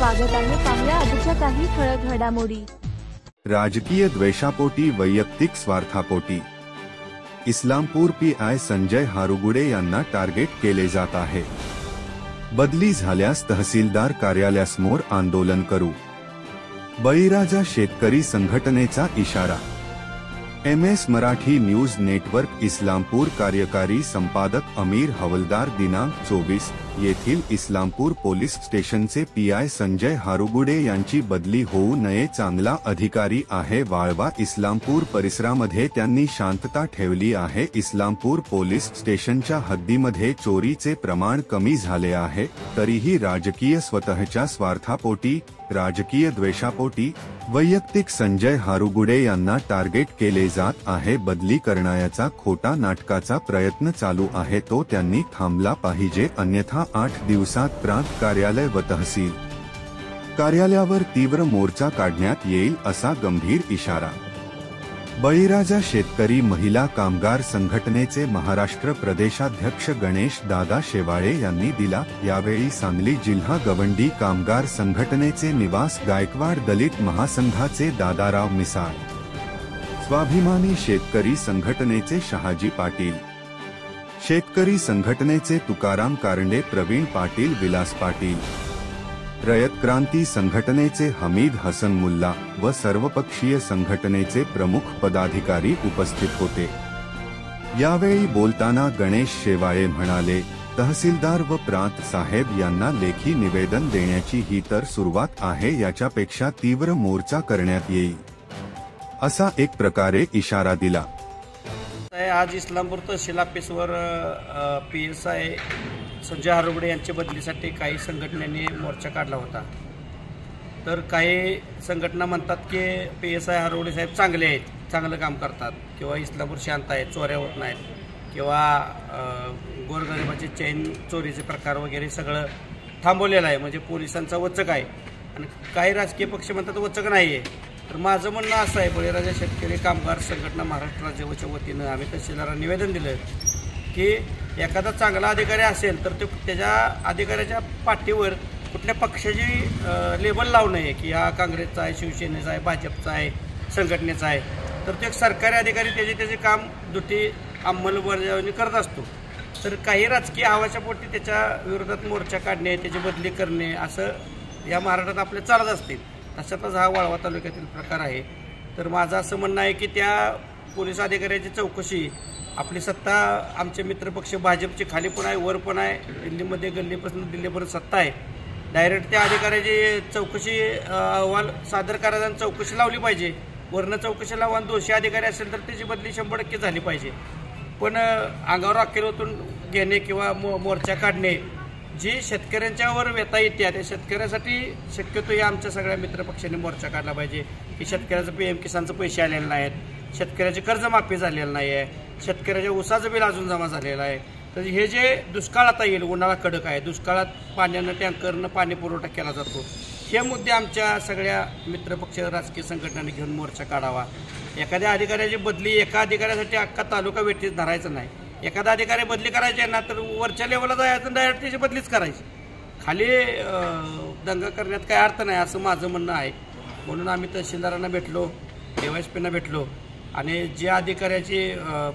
स्वागत आहे। पाहूया आजच्या काही ठळक घडामोडी। राजकीय द्वेषापोटी वैयक्तिक स्वार्थापोटी इस्लामपूर पीआय संजय हारुगुडे यांना टार्गेट केले जात आहे। बदली झाल्यास तहसीलदार कार्यालयासमोर आंदोलन करू, बळीराजा शेतकरी संघटनेचा इशारा। MS Marathi news network Islampur कार्यकारी संपादक अमीर हवलदार दिनांक 24 येथील इस्लामपूर पोलीस स्टेशनचे पीआय संजय हारुगुडे यांची बदली होऊ नये, चांगला अधिकारी आहे। वाळवा इस्लामपूर परिसरामध्ये त्यांनी शांतता ठेवली आहे। इस्लामपूर पोलीस स्टेशनच्या हद्दीमध्ये चोरीचे प्रमाण कमी झाले आहे, तरीही राजकीय स्वतःच्या स्वार्थापोटी, राजकीय द्वेषापोटी वैयक्तिक संजय हारुगुडे यांना टार्गेट केले जात आहे। बदली करण्याचा खोटा नाटकाचा प्रयत्न चालू आहे, तो त्यांनी थांबला पाहिजे, अन्यथा 8 दिवसात प्रांत कार्यालय व तहसील कार्यालयावर तीव्र मोर्चा काढण्यात येईल, असा गंभीर इशारा बळीराजा शेतकरी महिला कामगार संघटनेचे महाराष्ट्र प्रदेशाध्यक्ष गणेश दादा शेवाळे यांनी दिला। यावेळी सांगली जिल्हा गवंडी कामगार संघटनेचे निवास गायकवाड, दलित महासंघाचे दादाराव मिसाळ, स्वाभिमानी शेतकरी संघटनेचे शहाजी पाटील, शेतकरी संघटनेचे तुकाराम कारंडे, प्रवीण पाटील, विलास पाटील, रयत क्रांती संघटनेचे हमीद हसन मुल्ला व सर्वपक्षीय संघटनेचे प्रमुख पदाधिकारी उपस्थित होते। यावेळी बोलताना गणेश शेवाळे म्हणाले, तहसीलदार व प्रांत साहेब यांना लेखी निवेदन देण्याची ही तर सुरुवात आहे, याच्यापेक्षा तीव्र मोर्चा करण्यात येईल, असा एक प्रकारे इशारा दिला। आज इस्लामपूर तहसील ऑफिसवर PSI संजय हारुगुडे यांच्या बदलीसाठी काही संघटनांनी मोर्चा काढला होता। तर काही संघटना म्हणतात की PSI हारुगुडे साहेब चांगले आहेत, चांगलं काम करतात, किंवा इस्लामपूर शांत आहे, चोऱ्या होत नाहीत, किंवा गोरगरिबाचे चैन चोरीचे प्रकार वगैरे सगळं थांबवलेलं आहे, म्हणजे पोलिसांचा वचक आहे। आणि काही राजकीय पक्ष म्हणतात वचक नाही आहे। तर माझं म्हणणं असं आहे, बळीराजा शेतकरी कामगार संघटना महाराष्ट्र राज्याच्या वतीनं आम्ही तहसीलदारांना निवेदन दिलं की एखादा चांगला अधिकारी असेल तर तो त्याच्या अधिकाऱ्याच्या पाठीवर कुठल्या पक्षाची लेबल लावू नये की हा काँग्रेसचा आहे, शिवसेनेचा आहे, भाजपचा आहे, संघटनेचा आहे। तर तो एक सरकारी अधिकारी त्याचे काम दुटी अंमलबजावणी करत असतो। तर काही राजकीय हवाच्या पोटी त्याच्या विरोधात मोर्चा काढणे, त्याची बदली करणे, असं या महाराष्ट्रात आपले चालत असतील। तशातच हा वाळवा तालुक्यातील प्रकार आहे। तर माझं असं म्हणणं आहे की त्या पोलीस अधिकाऱ्याची चौकशी, आपली सत्ता आमचे मित्रपक्ष भाजपची खाली पण आहे, वर पण आहे, दिल्लीमध्ये गल्लीपासून दिल्लीपर्यंत सत्ता आहे, डायरेक्ट त्या अधिकाऱ्याची चौकशी अहवाल सादर करायचा आणि चौकशी लावली पाहिजे। वरनं चौकशी लावून दोषी अधिकारी असेल तर त्याची बदली 100% झाली पाहिजे। पण अंगावर अखेर ओतून घेणे किंवा मोर्चा काढणे, जी शेतकऱ्यांच्यावर व्यथा येते, त्या शेतकऱ्यासाठी शक्यतो या आमच्या सगळ्या मित्रपक्षांनी मोर्चा काढला पाहिजे की शेतकऱ्याचं PM किसानचं पैसे आलेले नाहीत, शेतकऱ्याची कर्जमाफी झालेलं नाही आहे, शेतकऱ्याच्या ऊसाचं बिल अजून जमा झालेलं आहे। तर हे जे दुष्काळ आता येईल, उन्हाळा कडक आहे, दुष्काळात पाण्यानं टँकरनं पाणी पुरवठा केला जातो, हे मुद्दे आमच्या सगळ्या मित्रपक्ष राजकीय संघटनांनी घेऊन मोर्चा काढावा। एखाद्या अधिकाऱ्याची बदली एका अधिकाऱ्यासाठी अख्खा तालुका वेठीस धरायचं नाही। एखादा अधिकारी बदली करायची आहे ना, तर वरच्या लेवलला जायचं, डायरेक्ट त्याची बदलीच करायची, खाली दंगा करण्यात काही अर्थ नाही, असं माझं म्हणणं आहे। म्हणून आम्ही तहसीलदारांना भेटलो, DYSPना भेटलो, आणि ज्या अधिकाऱ्याची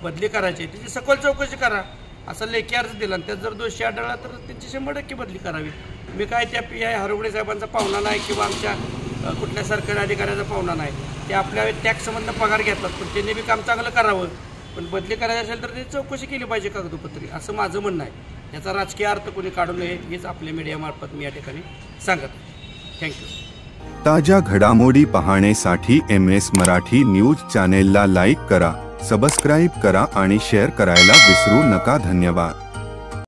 बदली करायची त्याची सखोल चौकशी करा असा लेखी अर्ज दिला, आणि त्यात जर दोषी आढळला तर त्यांची 100% बदली करावी। मी काय त्या PI हारुगुडे साहेबांचा पाहुणा नाही किंवा आमच्या कुठल्या सरकारी अधिकाऱ्याचा पाहुणा नाही, ते आपल्या टॅक्समधनं पगार घेतात, पण त्यांनी बी काम चांगलं करावं। पण बदली करायची असेल तर त्याची चौकशी केली पाहिजे कागदोपत्री, असं माझं म्हणणं आहे। याचा राजकीय अर्थ कोणी काढू नये हेच आपल्या मीडियामार्फत मी या ठिकाणी सांगत। थँक्यू। ताज्या घडामोडी पाहण्यासाठी MS मराठी न्यूज चॅनेलला लाईक करा, सबस्क्राईब करा आणि शेअर करायला विसरू नका। धन्यवाद।